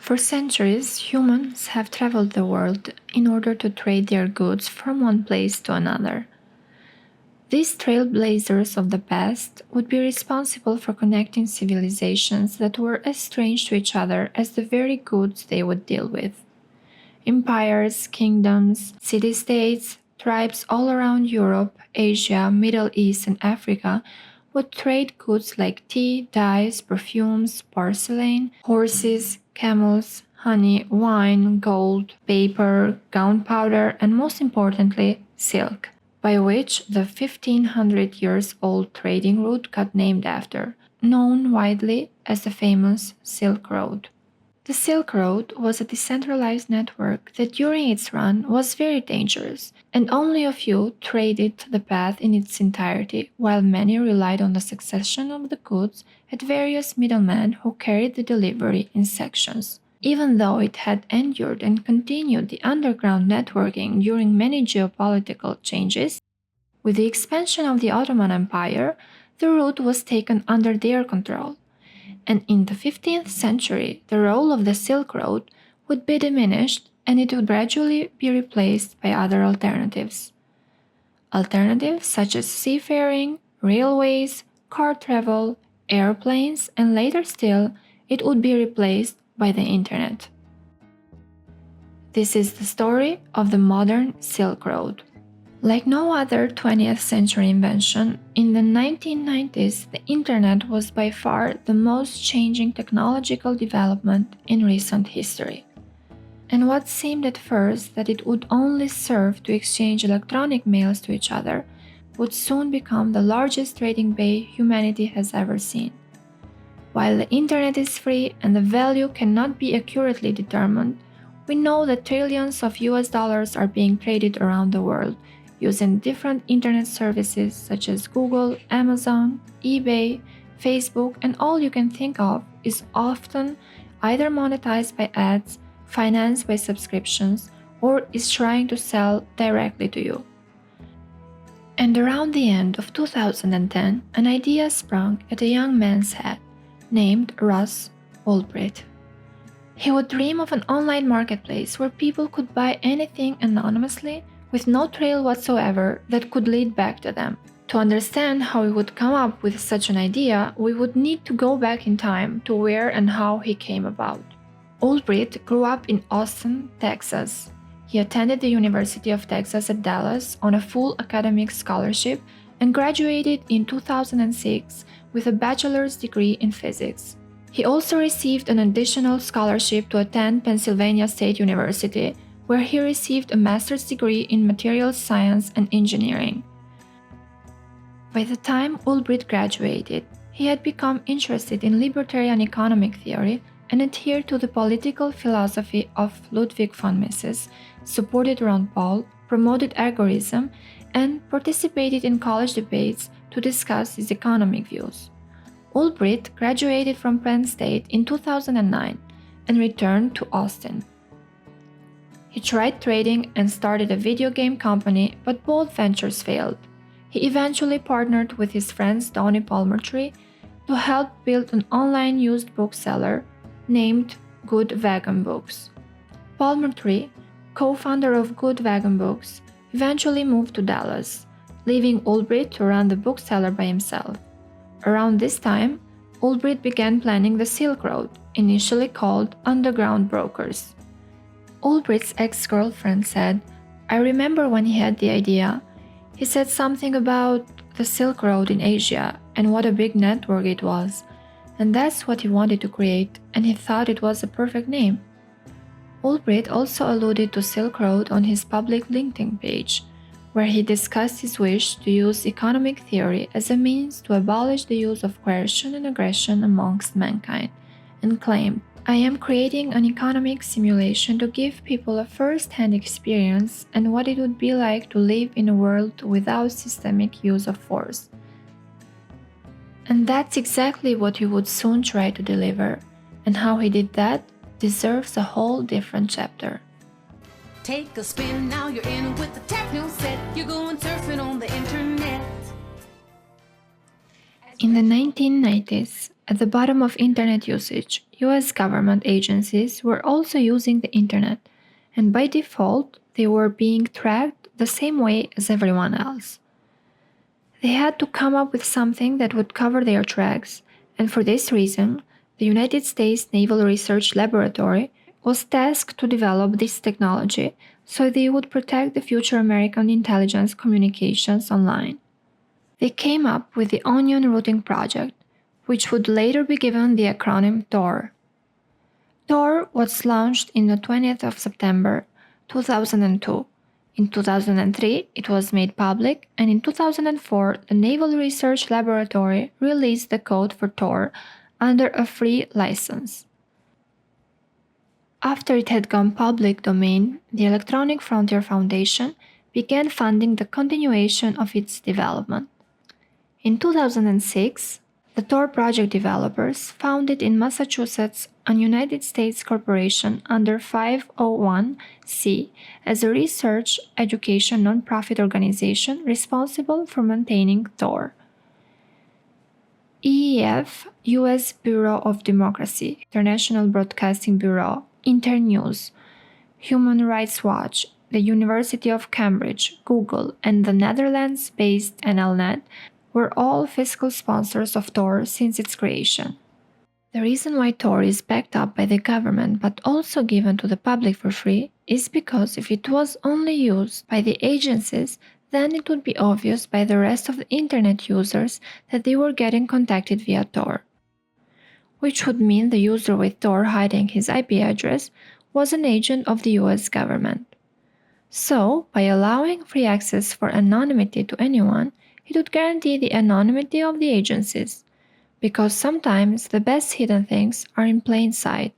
For centuries, humans have traveled the world in order to trade their goods from one place to another. These trailblazers of the past would be responsible for connecting civilizations that were as strange to each other as the very goods they would deal with. Empires, kingdoms, city-states, tribes all around Europe, Asia, Middle East, and Africa would trade goods like tea, dyes, perfumes, porcelain, horses, camels, honey, wine, gold, paper, gunpowder, and most importantly, silk, by which the 1500 years old trading route got named after, known widely as the famous Silk Road. The Silk Road was a decentralized network that during its run was very dangerous, and only a few traded the path in its entirety, while many relied on the succession of the goods at various middlemen who carried the delivery in sections. Even though it had endured and continued the underground networking during many geopolitical changes, with the expansion of the Ottoman Empire, the route was taken under their control. And in the 15th century, the role of the Silk Road would be diminished and it would gradually be replaced by other alternatives. Alternatives such as seafaring, railways, car travel, airplanes, and later still, it would be replaced by the internet. This is the story of the modern Silk Road. Like no other 20th century invention, in the 1990s, the internet was by far the most changing technological development in recent history. And what seemed at first that it would only serve to exchange electronic mails to each other would soon become the largest trading bay humanity has ever seen. While the internet is free and the value cannot be accurately determined, we know that trillions of US dollars are being traded around the world using different internet services such as Google, Amazon, eBay, Facebook, and all you can think of is often either monetized by ads, financed by subscriptions, or is trying to sell directly to you. And around the end of 2010, an idea sprung at a young man's head, named Russ Ulbricht. He would dream of an online marketplace where people could buy anything anonymously with no trail whatsoever that could lead back to them. To understand how he would come up with such an idea, we would need to go back in time to where and how he came about. Ulbricht grew up in Austin, Texas. He attended the University of Texas at Dallas on a full academic scholarship and graduated in 2006 with a bachelor's degree in physics. He also received an additional scholarship to attend Pennsylvania State University, where he received a master's degree in materials science and engineering. By the time Ulbricht graduated, he had become interested in libertarian economic theory and adhered to the political philosophy of Ludwig von Mises, supported Ron Paul, promoted agorism, and participated in college debates to discuss his economic views. Ulbricht graduated from Penn State in 2009 and returned to Austin. He tried trading and started a video game company, but both ventures failed. He eventually partnered with his friends Donnie Palmertree to help build an online used bookseller named Good Wagon Books. Palmertree, co-founder of Good Wagon Books, eventually moved to Dallas, leaving Ulbricht to run the bookseller by himself. Around this time, Ulbricht began planning the Silk Road, initially called Underground Brokers. Ulbricht's ex-girlfriend said, "I remember when he had the idea. He said something about the Silk Road in Asia and what a big network it was. And that's what he wanted to create, and he thought it was a perfect name." Ulbricht also alluded to Silk Road on his public LinkedIn page, where he discussed his wish to use economic theory as a means to abolish the use of coercion and aggression amongst mankind, and claimed, "I am creating an economic simulation to give people a first-hand experience and what it would be like to live in a world without systemic use of force." And that's exactly what he would soon try to deliver, and how he did that deserves a whole different chapter. Take a spin, now you're in with the techno set. You're going surfing on the internet. In the 1990s, At the bottom of internet usage, US government agencies were also using the internet, and by default, they were being tracked the same way as everyone else. They had to come up with something that would cover their tracks, and for this reason, the United States Naval Research Laboratory was tasked to develop this technology so they would protect the future American intelligence communications online. They came up with the Onion Routing Project, which would later be given the acronym TOR. TOR was launched on the 20th of September 2002. In 2003, it was made public, and in 2004, the Naval Research Laboratory released the code for TOR under a free license. After it had gone public domain, the Electronic Frontier Foundation began funding the continuation of its development. In 2006, the Tor project developers founded in Massachusetts a United States corporation under 501(c) as a research education nonprofit organization responsible for maintaining Tor. EEF, U.S. Bureau of Democracy, International Broadcasting Bureau, Internews, Human Rights Watch, the University of Cambridge, Google, and the Netherlands-based NLNet were all fiscal sponsors of Tor since its creation. The reason why Tor is backed up by the government but also given to the public for free is because if it was only used by the agencies, then it would be obvious by the rest of the internet users that they were getting contacted via Tor, which would mean the user with Tor hiding his IP address was an agent of the US government. So, by allowing free access for anonymity to anyone, it would guarantee the anonymity of the agencies, because sometimes the best hidden things are in plain sight.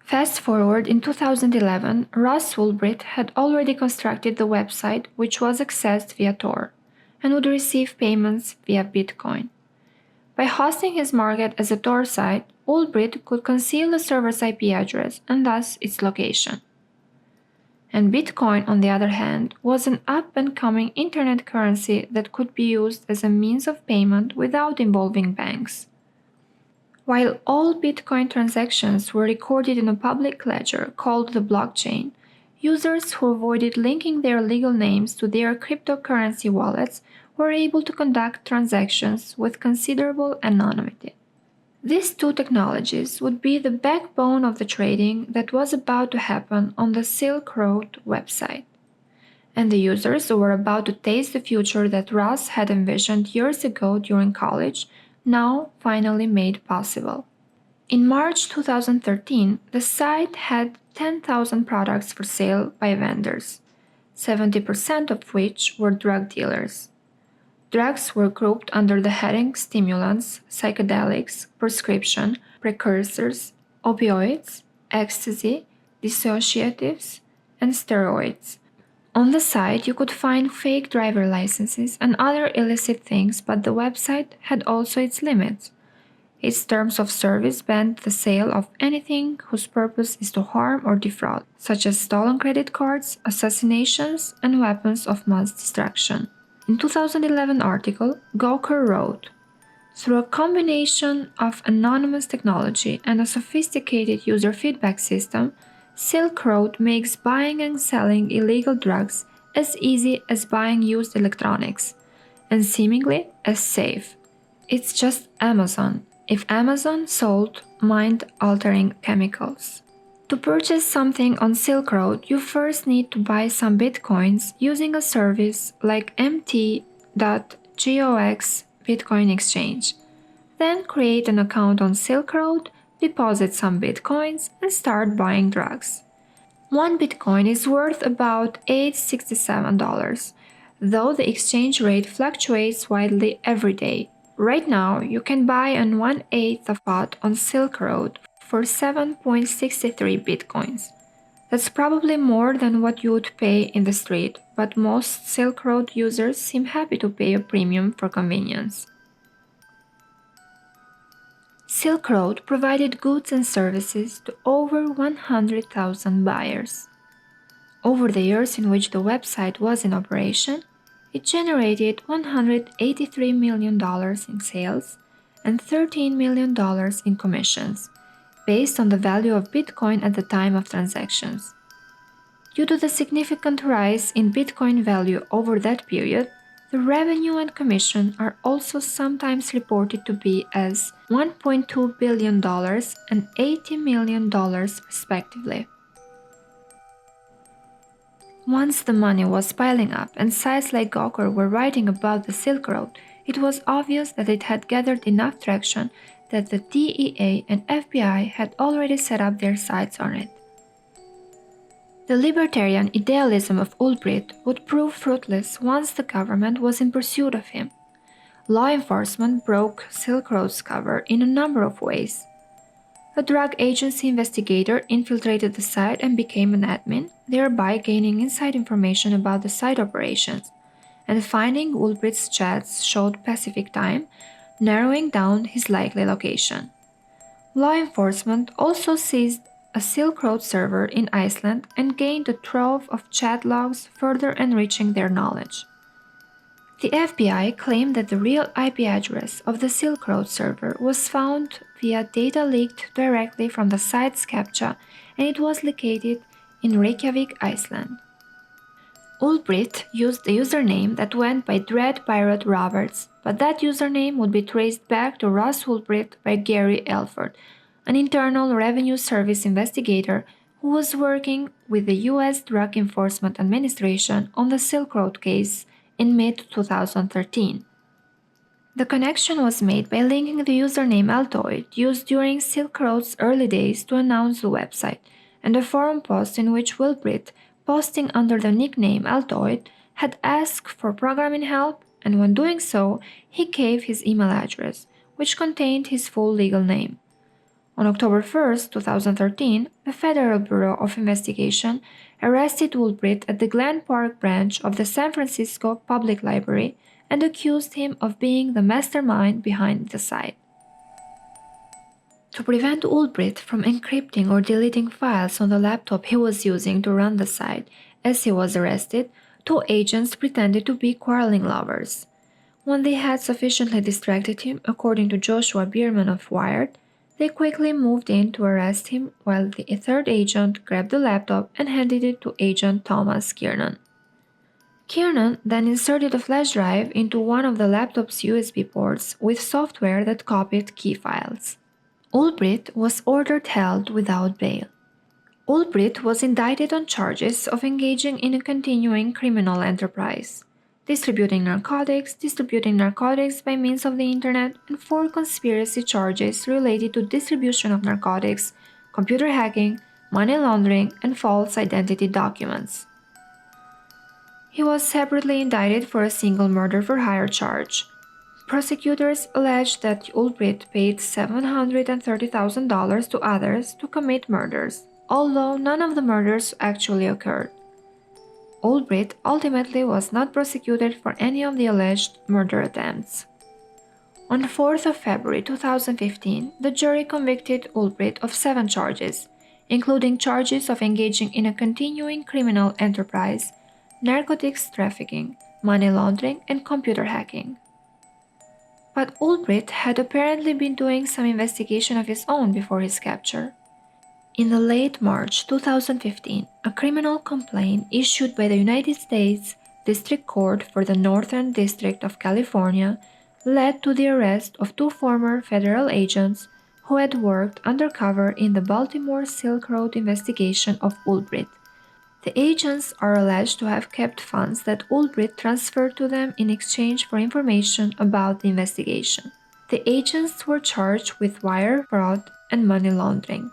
Fast forward in 2011, Ross Ulbricht had already constructed the website which was accessed via Tor and would receive payments via Bitcoin. By hosting his market as a Tor site, Ulbricht could conceal the server's IP address and thus its location. And Bitcoin, on the other hand, was an up-and-coming internet currency that could be used as a means of payment without involving banks. While all Bitcoin transactions were recorded in a public ledger called the blockchain, users who avoided linking their legal names to their cryptocurrency wallets were able to conduct transactions with considerable anonymity. These two technologies would be the backbone of the trading that was about to happen on the Silk Road website. And the users who were about to taste the future that Ross had envisioned years ago during college now finally made possible. In March 2013, the site had 10,000 products for sale by vendors, 70% of which were drug dealers. Drugs were grouped under the heading stimulants, psychedelics, prescription, precursors, opioids, ecstasy, dissociatives, and steroids. On the site, you could find fake driver licenses and other illicit things, but the website had also its limits. Its terms of service banned the sale of anything whose purpose is to harm or defraud, such as stolen credit cards, assassinations, and weapons of mass destruction. In 2011 article, Gawker wrote, "Through a combination of anonymous technology and a sophisticated user feedback system, Silk Road makes buying and selling illegal drugs as easy as buying used electronics, and seemingly as safe. It's just Amazon, if Amazon sold mind-altering chemicals." To purchase something on Silk Road, you first need to buy some bitcoins using a service like mt.gox Bitcoin Exchange. Then create an account on Silk Road, deposit some bitcoins, and start buying drugs. One bitcoin is worth about $867, though the exchange rate fluctuates widely every day. Right now, you can buy an 1/8 of pot on Silk Road for 7.63 bitcoins. That's probably more than what you would pay in the street, but most Silk Road users seem happy to pay a premium for convenience. Silk Road provided goods and services to over 100,000 buyers. Over the years in which the website was in operation, it generated $183 million in sales and $13 million in commissions, based on the value of Bitcoin at the time of transactions. Due to the significant rise in Bitcoin value over that period, the revenue and commission are also sometimes reported to be as $1.2 billion and $80 million respectively. Once the money was piling up and sites like Gawker were writing about the Silk Road, it was obvious that it had gathered enough traction that the DEA and FBI had already set up their sights on it. The libertarian idealism of Ulbricht would prove fruitless once the government was in pursuit of him. Law enforcement broke Silk Road's cover in a number of ways. A drug agency investigator infiltrated the site and became an admin, thereby gaining inside information about the site operations, and finding Ulbricht's chats showed Pacific time, narrowing down his likely location. Law enforcement also seized a Silk Road server in Iceland and gained a trove of chat logs, further enriching their knowledge. The FBI claimed that the real IP address of the Silk Road server was found via data leaked directly from the site's CAPTCHA, and it was located in Reykjavik, Iceland. Ulbricht used the username that went by Dread Pirate Roberts, but that username would be traced back to Ross Ulbricht by Gary Elford, an Internal Revenue Service investigator who was working with the U.S. Drug Enforcement Administration on the Silk Road case in mid-2013. The connection was made by linking the username Altoid used during Silk Road's early days to announce the website, and a forum post in which Ulbricht, posting under the nickname Altoid, had asked for programming help, and when doing so, he gave his email address, which contained his full legal name. On October 1, 2013, the Federal Bureau of Investigation arrested Ulbricht at the Glen Park branch of the San Francisco Public Library and accused him of being the mastermind behind the site. To prevent Ulbricht from encrypting or deleting files on the laptop he was using to run the site as he was arrested, two agents pretended to be quarreling lovers. When they had sufficiently distracted him, according to Joshua Bierman of Wired, they quickly moved in to arrest him while the third agent grabbed the laptop and handed it to Agent Thomas Kiernan. Kiernan then inserted a flash drive into one of the laptop's USB ports with software that copied key files. Ulbricht was ordered held without bail. Ulbricht was indicted on charges of engaging in a continuing criminal enterprise, distributing narcotics by means of the internet, and 4 conspiracy charges related to distribution of narcotics, computer hacking, money laundering, and false identity documents. He was separately indicted for a single murder-for-hire charge. Prosecutors alleged that Ulbricht paid $730,000 to others to commit murders, although none of the murders actually occurred. Ulbricht ultimately was not prosecuted for any of the alleged murder attempts. On 4th of February 2015, the jury convicted Ulbricht of 7 charges, including charges of engaging in a continuing criminal enterprise, narcotics trafficking, money laundering, and computer hacking. But Ulbricht had apparently been doing some investigation of his own before his capture. In the late March 2015, a criminal complaint issued by the United States District Court for the Northern District of California led to the arrest of 2 former federal agents who had worked undercover in the Baltimore Silk Road investigation of Ulbricht. The agents are alleged to have kept funds that Ulbricht transferred to them in exchange for information about the investigation. The agents were charged with wire fraud and money laundering.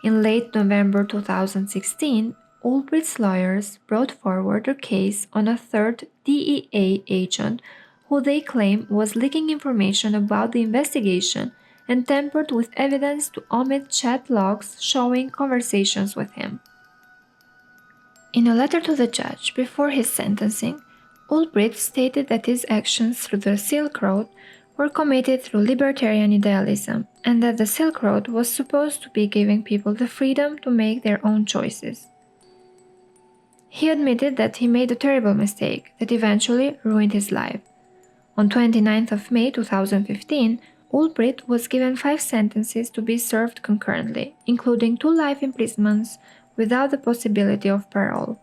In late November 2016, Ulbricht's lawyers brought forward a case on a third DEA agent who they claim was leaking information about the investigation and tampered with evidence to omit chat logs showing conversations with him. In a letter to the judge before his sentencing, Ulbricht stated that his actions through the Silk Road were committed through libertarian idealism, and that the Silk Road was supposed to be giving people the freedom to make their own choices. He admitted that he made a terrible mistake that eventually ruined his life. On 29th of May 2015, Ulbricht was given 5 sentences to be served concurrently, including 2 life imprisonments without the possibility of parole.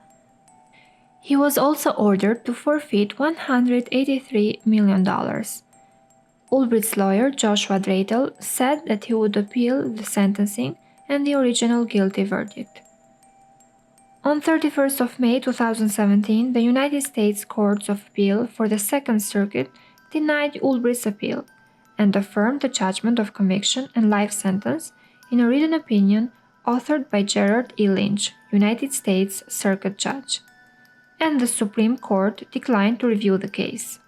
He was also ordered to forfeit $183 million. Ulbricht's lawyer, Joshua Dreitel, said that he would appeal the sentencing and the original guilty verdict. On 31st of May 2017, the United States Courts of Appeal for the Second Circuit denied Ulbricht's appeal and affirmed the judgment of conviction and life sentence in a written opinion authored by Gerard E. Lynch, United States Circuit Judge. And the Supreme Court declined to review the case.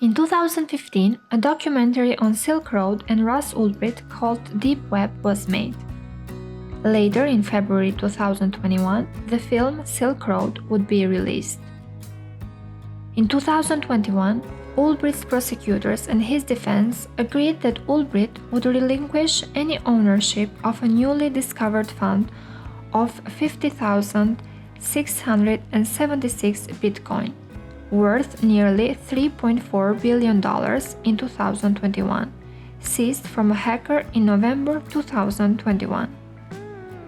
In 2015, a documentary on Silk Road and Ross Ulbricht called Deep Web was made. Later, in February 2021, the film Silk Road would be released. In 2021, Ulbricht's prosecutors and his defense agreed that Ulbricht would relinquish any ownership of a newly discovered fund of 50,676 Bitcoin, worth nearly $3.4 billion in 2021, seized from a hacker in November 2021.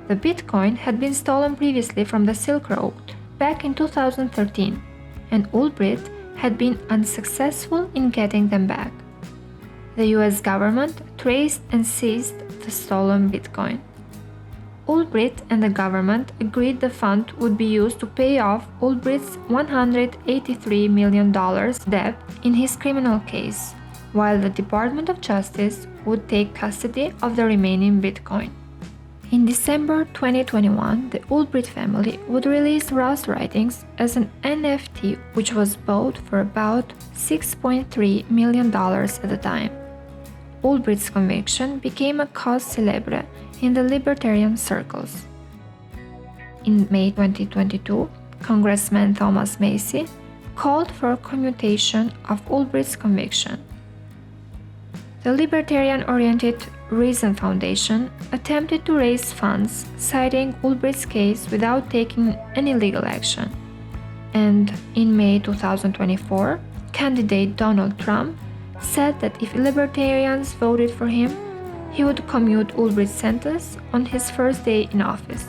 The Bitcoin had been stolen previously from the Silk Road back in 2013, and Ulbricht had been unsuccessful in getting them back. The US government traced and seized the stolen Bitcoin. Ulbricht and the government agreed the fund would be used to pay off Ulbricht's $183 million debt in his criminal case, while the Department of Justice would take custody of the remaining Bitcoin. In December 2021, the Ulbricht family would release Ross' writings as an NFT, which was bought for about $6.3 million at the time. Ulbricht's conviction became a cause célèbre in the libertarian circles. In May 2022, Congressman Thomas Macy called for a commutation of Ulbricht's conviction. The libertarian-oriented Reason Foundation attempted to raise funds citing Ulbricht's case without taking any legal action. And in May 2024, candidate Donald Trump said that if libertarians voted for him, he would commute Ulbricht's sentence on his first day in office.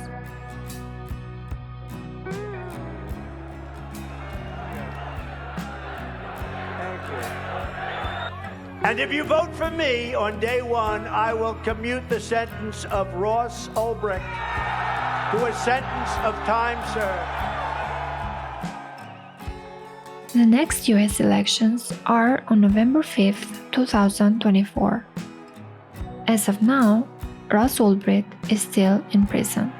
And if you vote for me on day one, I will commute the sentence of Ross Ulbricht to a sentence of time served. The next US elections are on November 5th, 2024. As of now, Ross Ulbricht is still in prison.